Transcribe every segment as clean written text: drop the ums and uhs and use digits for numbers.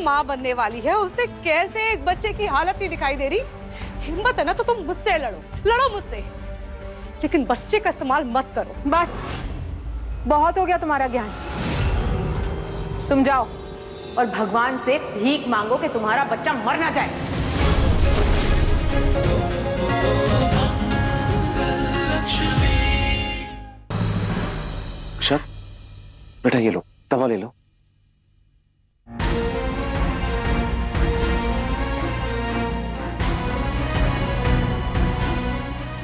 माँ बनने वाली है, उसे कैसे एक बच्चे की हालत नहीं दिखाई दे रही? हिम्मत है ना तो तुम मुझसे लड़ो, लड़ो मुझसे, लेकिन बच्चे का इस्तेमाल मत करो। बस, बहुत हो गया तुम्हारा ज्ञान। तुम जाओ और भगवान से भीख मांगो कि तुम्हारा बच्चा मर ना जाए। अक्षत, बेटा ये लो, तवा ले लो।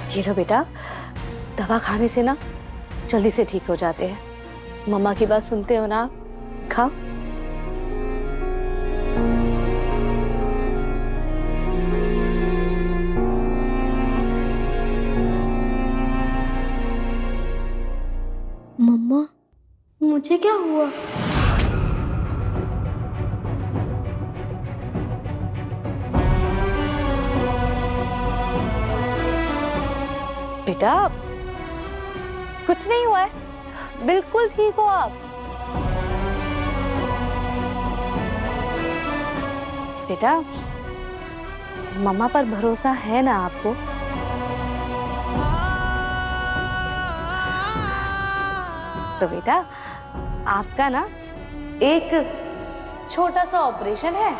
ये लो बेटा, दवा खाने से ना जल्दी से ठीक हो जाते हैं। मम्मा की बात सुनते हो ना, खाओ। मम्मा, मुझे क्या हुआ? बेटा कुछ नहीं हुआ है, बिल्कुल ठीक हो आप। बेटा मम्मा पर भरोसा है ना आपको? तो बेटा आपका ना एक छोटा सा ऑपरेशन है,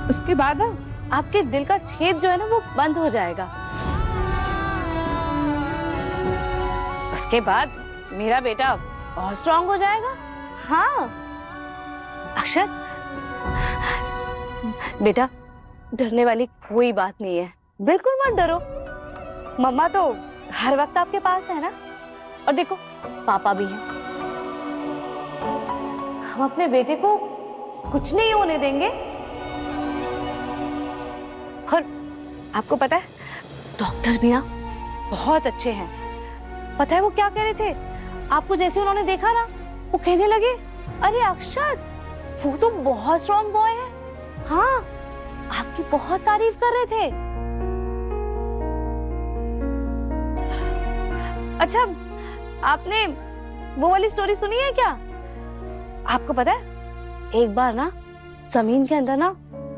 उसके बाद ना आपके दिल का छेद जो है ना वो बंद हो जाएगा। उसके बाद मेरा बेटा और स्ट्रांग हो जाएगा। हाँ अक्षर, बेटा डरने वाली कोई बात नहीं है, बिल्कुल मत डरो। मम्मा तो हर वक्त आपके पास है ना, और देखो पापा भी हैं। हम अपने बेटे को कुछ नहीं होने देंगे। और आपको पता है डॉक्टर भी ना बहुत अच्छे हैं। पता है वो क्या कह रहे थे? आपको जैसे उन्होंने देखा ना, वो कहने लगे, अरे अक्षत वो तो बहुत स्ट्रॉन्ग बॉय है। हाँ आपकी बहुत तारीफ कर रहे थे। अच्छा आपने वो वाली स्टोरी सुनी है क्या? आपको पता है एक बार ना जमीन के अंदर ना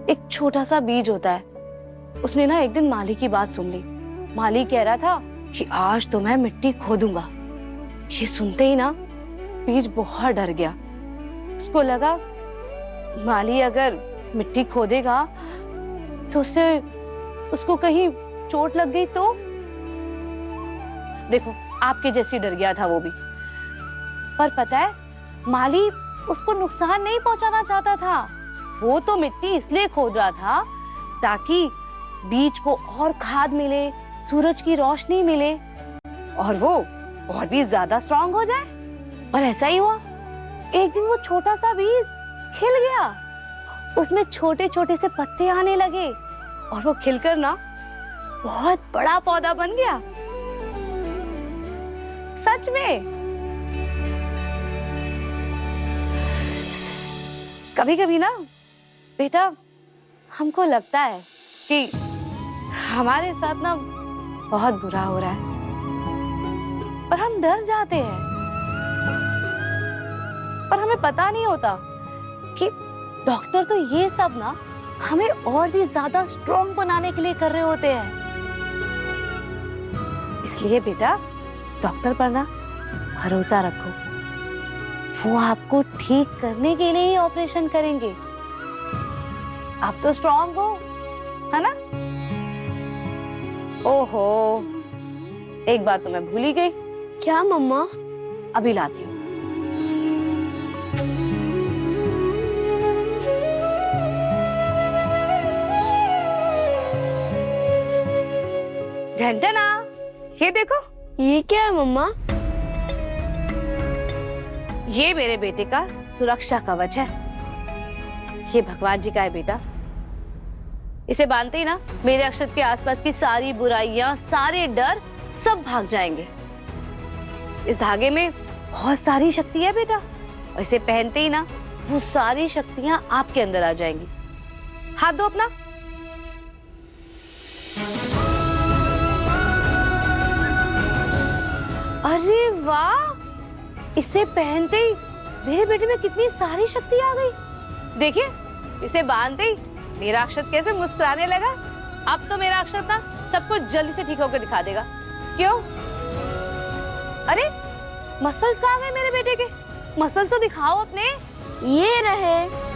एक छोटा सा बीज होता है। उसने ना एक दिन माली की बात सुन ली। माली कह रहा था कि आज तो मैं मिट्टी खोदूंगा। ये सुनते ही ना बीज बहुत डर गया। उसको लगा माली अगर मिट्टी खोदेगा तो उसको कहीं चोट लग गई तो। देखो आपके जैसी डर गया था वो भी। पर पता है माली उसको नुकसान नहीं पहुंचाना चाहता था। वो तो मिट्टी इसलिए खोद रहा था ताकि बीज को और खाद मिले, सूरज की रोशनी मिले और वो और भी ज्यादा स्ट्रांग हो जाए। और ऐसा ही हुआ। एक दिन वो छोटा सा बीज खिल गया, उसमें छोटे छोटे से पत्ते आने लगे और वो खिलकर ना बहुत बड़ा पौधा बन गया। सच में। कभी कभी ना बेटा हमको लगता है कि हमारे साथ ना बहुत बुरा हो रहा है और हम डर जाते हैं। पर हमें पता नहीं होता कि डॉक्टर तो ये सब ना हमें और भी ज्यादा स्ट्रॉन्ग बनाने के लिए कर रहे होते हैं। इसलिए बेटा डॉक्टर पर ना भरोसा रखो। वो आपको ठीक करने के लिए ही ऑपरेशन करेंगे। आप तो स्ट्रॉन्ग हो, है ना? ओहो, एक बात तो मैं भूल ही गई। क्या मम्मा? अभी लाती हूँ। झंझना, ये देखो। ये क्या है मम्मा? ये मेरे बेटे का सुरक्षा कवच है। ये भगवान जी का है बेटा। इसे बांधते ही ना मेरे अक्षत के आसपास की सारी बुराइयां, सारे डर सब भाग जाएंगे। इस धागे में बहुत सारी शक्ति है बेटा, और इसे पहनते ही ना वो सारी शक्तियां आपके अंदर आ जाएंगी। हाथ दो अपना। अरे वाह, इसे पहनते ही मेरे बेटे में कितनी सारी शक्ति आ गई। देखिए, इसे बांधते ही मेरा अक्षत कैसे मुस्कुराने लगा। अब तो मेरा अक्षत ना सब कुछ जल्दी से ठीक होकर दिखा देगा। क्यों? अरे मसल्स कहाँ गए मेरे बेटे के? मसल्स तो दिखाओ अपने। ये रहे।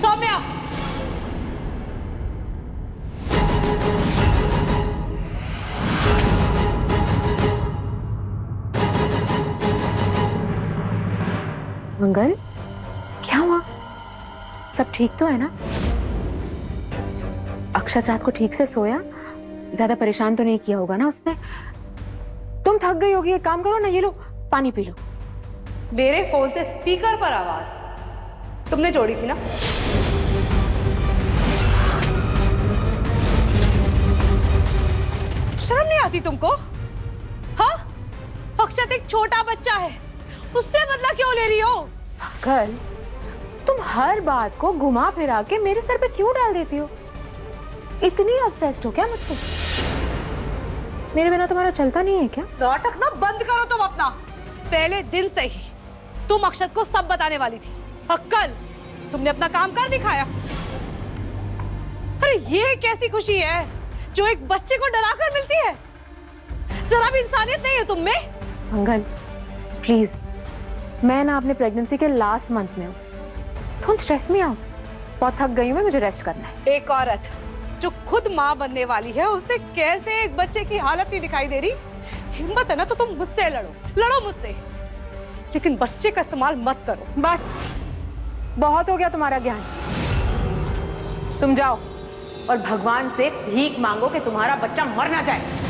सौम्या, मंगल, क्या हुआ? सब ठीक तो है ना? अक्षत रात को ठीक से सोया? ज्यादा परेशान तो नहीं किया होगा ना उसने? तुम थक गई होगी, एक काम करो ना, ये लो पानी पी लो। मेरे फोन से स्पीकर पर आवाज तुमने जोड़ी थी ना? शर्म नहीं आती तुमको? हाँ, अक्षत एक छोटा बच्चा है, उससे बदला क्यों ले रही हो? कल तुम हर बात को घुमा फिरा के मेरे सर पे क्यों डाल देती हो? इतनी ऑब्सेस्ड हो क्या मुझसे? मेरे बिना तुम्हारा चलता नहीं है क्या? नाटक ना बंद करो तुम अपना। पहले दिन से ही तुम अक्षत को सब बताने वाली थी, और कल तुमने अपना काम कर दिखाया। अरे ये कैसी खुशी है जो एक बच्चे को डराकर मिलती है? जरा भी इंसानियत नहीं है तुम में? मंगल प्लीज, मैं ना अपने प्रेगनेंसी के लास्ट मंथ में हूँ, तुम स्ट्रेस में आओ। बहुत थक गई हूँ मैं, मुझे रेस्ट करना है। एक औरत जो खुद माँ बनने वाली है, उसे कैसे एक बच्चे की हालत नहीं दिखाई दे रही? हिम्मत है ना तो तुम मुझसे लड़ो मुझसे, लेकिन बच्चे का इस्तेमाल मत करो। बस बहुत हो गया तुम्हारा ज्ञान। तुम जाओ और भगवान से भीख मांगो कि तुम्हारा बच्चा मर ना जाए।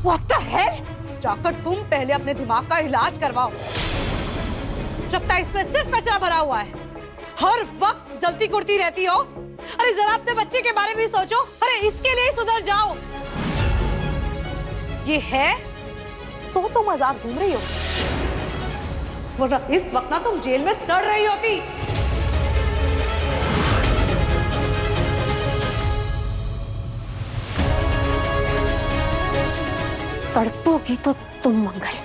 What the hell? जाकर तुम पहले अपने दिमाग का इलाज करवाओ। लगता है इसमें सिर्फ कचरा भरा हुआ है, हर वक्त जलती कुड़ती रहती हो। अरे जरा अपने बच्चे के बारे में भी सोचो। अरे इसके लिए सुधर जाओ। ये है तो तुम आजाद घूम रही हो, वरना इस वक्त ना तुम जेल में सड़ रही होती। तड़पोगी तो तुम मंगल,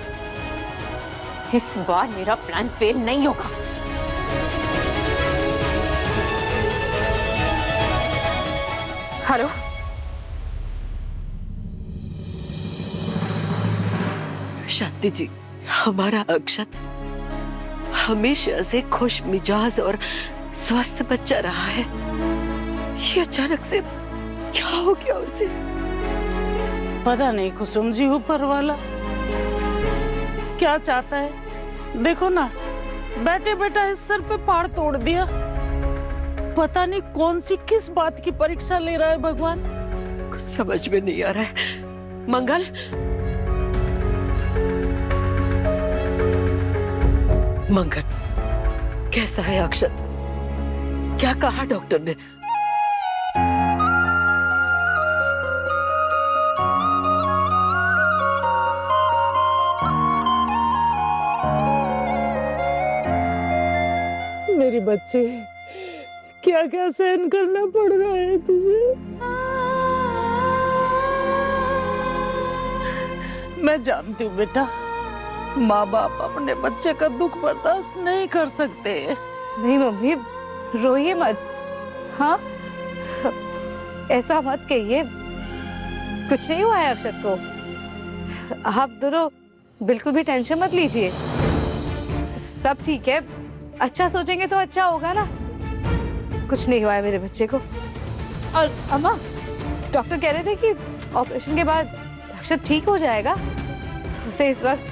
इस बार मेरा प्लान फेल नहीं होगा। हेलो, शांति जी, हमारा अक्षत हमेशा से खुश मिजाज और स्वस्थ बच्चा रहा है। ये अचानक से क्या हो गया उसे? पता नहीं कुसुम जी, ऊपर वाला क्या चाहता है। देखो ना, बैठे बैठा इस सर पे पहाड़ तोड़ दिया। पता नहीं कौन सी किस बात की परीक्षा ले रहा है भगवान। कुछ समझ में नहीं आ रहा है। मंगल, मंगल कैसा है अक्षत? क्या कहा डॉक्टर ने? मेरी बच्ची, क्या क्या सहन करना पड़ रहा है तुझे। मैं जानती हूँ बेटा, माँ बाप अपने बच्चे का दुख बर्दाश्त नहीं कर सकते। नहीं मम्मी, रोइए मत। हाँ, ऐसा मत कहिए, कुछ नहीं हुआ है अक्षत को। आप दोनों बिल्कुल भी टेंशन मत लीजिए, सब ठीक है। अच्छा सोचेंगे तो अच्छा होगा ना। कुछ नहीं हुआ है मेरे बच्चे को। और अम्मा, डॉक्टर कह रहे थे कि ऑपरेशन के बाद अक्षत ठीक हो जाएगा। उसे इस वक्त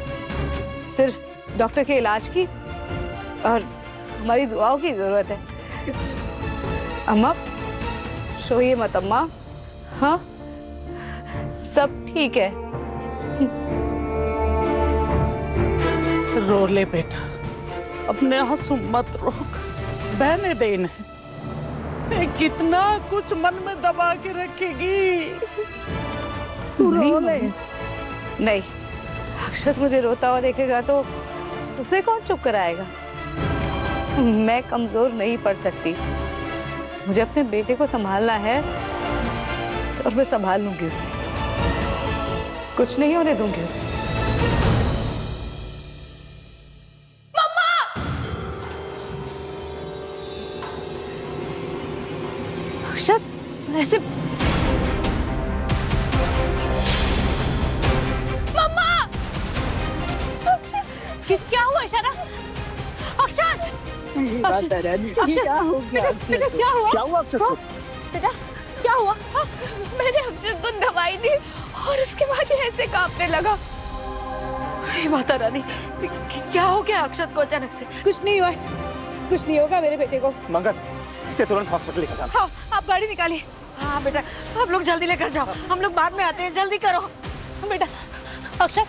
सिर्फ डॉक्टर के इलाज की और हमारी दुआओं की जरूरत है। अम्मा रोइए मत अम्मा। हाँ, सब ठीक है। रो ले बेटा, अपने आंसू मत रोक, बहने दे इन्हें। ये कितना कुछ मन में दबा के रखेगी। तू रो ले। नहीं, अक्षत मुझे रोता हुआ देखेगा तो उसे कौन चुप कराएगा। मैं कमजोर नहीं पड़ सकती, मुझे अपने बेटे को संभालना है और मैं संभाल लूंगी उसे, कुछ नहीं होने दूंगी उसे। अक्षत ऐसे मम्मा, क्या हुआ इशारा? अक्षत, क्या हो गया? बेटा क्या हुआ? क्या हुआ अक्षत को? बेटा क्या हुआ? मैंने अक्षत को दवाई दी और उसके बाद ये ऐसे कांपने लगा। हे माता रानी, क्या हो गया अक्षत को अचानक से? कुछ नहीं हुआ, कुछ नहीं होगा मेरे बेटे को। मंगल, इसे तुरंत हॉस्पिटल लेकर जाना। हाँ, आप गाड़ी निकालिए। हाँ बेटा, आप लोग जल्दी लेकर जाओ, हम लोग बाद में आते हैं, जल्दी करो। बेटा अक्षत,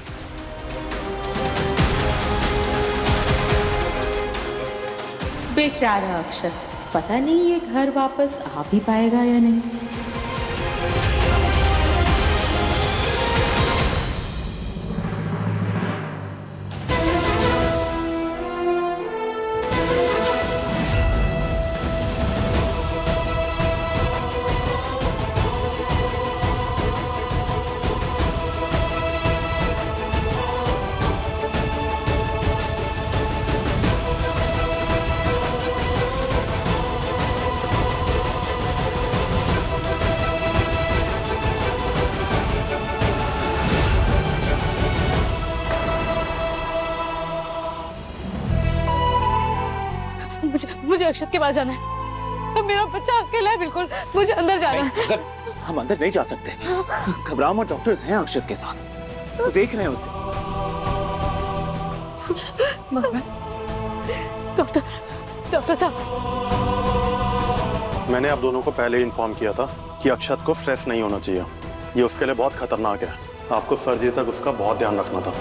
बेचारा अक्षत, पता नहीं ये घर वापस आ भी पाएगा या नहीं। मुझे अक्षत के पास जाना है। मेरा बच्चा अकेला है बिल्कुल, मुझे अंदर जाना है। अगर हम अंदर नहीं जा सकते, घबराओ मत, डॉक्टर्स हैं अक्षत के साथ, तो देख रहे हैं उसे। डॉक्टर साहब, मैंने आप दोनों को पहले ही इन्फॉर्म किया था कि अक्षत को स्ट्रेस नहीं होना चाहिए, ये उसके लिए बहुत खतरनाक है। आपको सर्जरी तक उसका बहुत ध्यान रखना था।